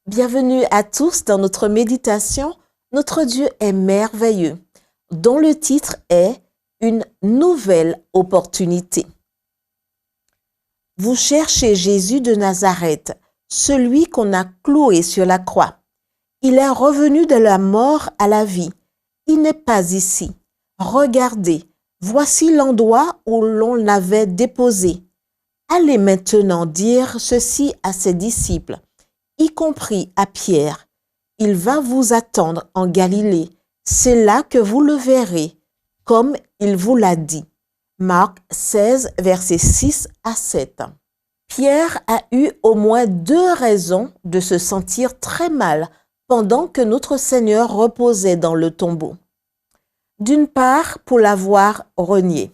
Bienvenue à tous dans notre méditation. Notre Dieu est merveilleux, dont le titre est Une nouvelle opportunité. Vous cherchez Jésus de Nazareth, celui qu'on a cloué sur la croix. Il est revenu de la mort à la vie. Il n'est pas ici. Regardez, voici l'endroit où l'on l'avait déposé. Allez maintenant dire ceci à ses disciples, y compris à Pierre. Il va vous attendre en Galilée. C'est là que vous le verrez, comme il vous l'a dit. Marc 16, versets 6 à 7. Pierre a eu au moins 2 raisons de se sentir très mal pendant que notre Seigneur reposait dans le tombeau. D'une part, pour l'avoir renié.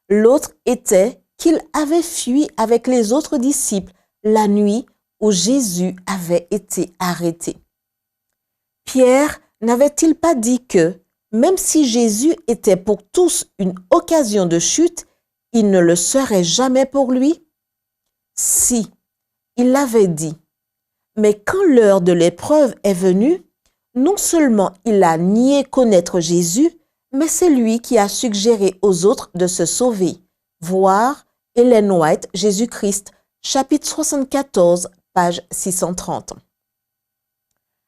L'autre était qu'il avait fui avec les autres disciples la nuit où Jésus avait été arrêté. Pierre n'avait-il pas dit que, même si Jésus était pour tous une occasion de chute, il ne le serait jamais pour lui? Si, il l'avait dit. Mais quand l'heure de l'épreuve est venue, non seulement il a nié connaître Jésus, mais c'est lui qui a suggéré aux autres de se sauver. Voir Ellen White, Jésus-Christ, chapitre 74, page 630.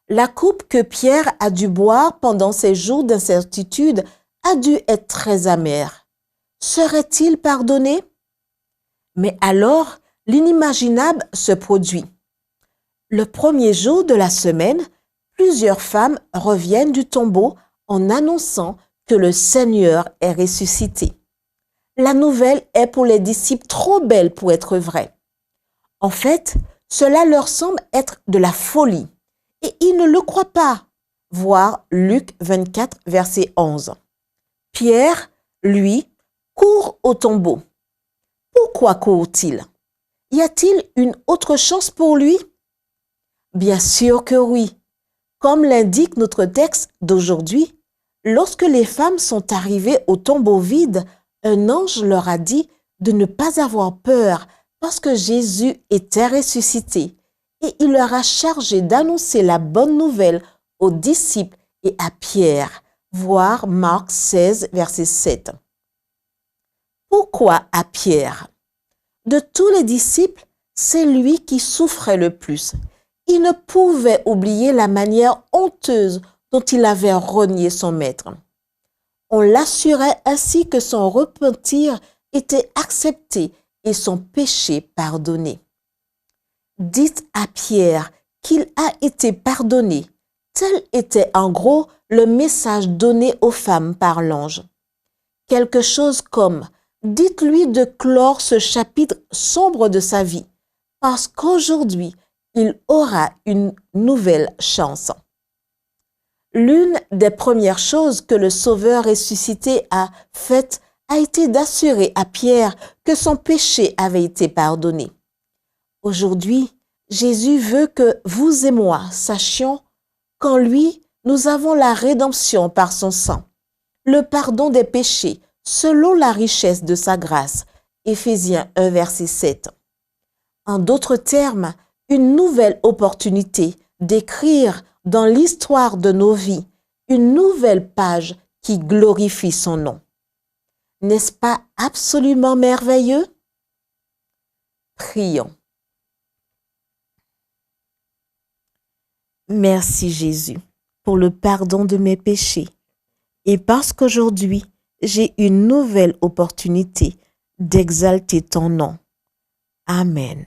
La coupe que Pierre a dû boire pendant ces jours d'incertitude a dû être très amère. Serait-il pardonné? Mais alors, l'inimaginable se produit. Le premier jour de la semaine, plusieurs femmes reviennent du tombeau en annonçant que le Seigneur est ressuscité. La nouvelle est pour les disciples trop belle pour être vraie. En fait, cela leur semble être de la folie et ils ne le croient pas. Voir Luc 24, verset 11. Pierre, lui, court au tombeau. Pourquoi court-il? Y a-t-il une autre chance pour lui? Bien sûr que oui. Comme l'indique notre texte d'aujourd'hui, lorsque les femmes sont arrivées au tombeau vide, un ange leur a dit de ne pas avoir peur parce que Jésus était ressuscité et il leur a chargé d'annoncer la bonne nouvelle aux disciples et à Pierre, voir Marc 16, verset 7. Pourquoi à Pierre? De tous les disciples, c'est lui qui souffrait le plus. Il ne pouvait oublier la manière honteuse dont il avait renié son maître. On l'assurait ainsi que son repentir était accepté et son péché pardonné. Dites à Pierre qu'il a été pardonné. Tel était en gros le message donné aux femmes par l'ange. Quelque chose comme « Dites-lui de clore ce chapitre sombre de sa vie, parce qu'aujourd'hui, il aura une nouvelle chance. » L'une des premières choses que le Sauveur ressuscité a faites a été d'assurer à Pierre que son péché avait été pardonné. Aujourd'hui, Jésus veut que vous et moi sachions qu'en lui, nous avons la rédemption par son sang, le pardon des péchés selon la richesse de sa grâce. Éphésiens 1, verset 7. En d'autres termes, une nouvelle opportunité d'écrire dans l'histoire de nos vies une nouvelle page qui glorifie son nom. N'est-ce pas absolument merveilleux? Prions. Merci Jésus pour le pardon de mes péchés et parce qu'aujourd'hui j'ai une nouvelle opportunité d'exalter ton nom. Amen.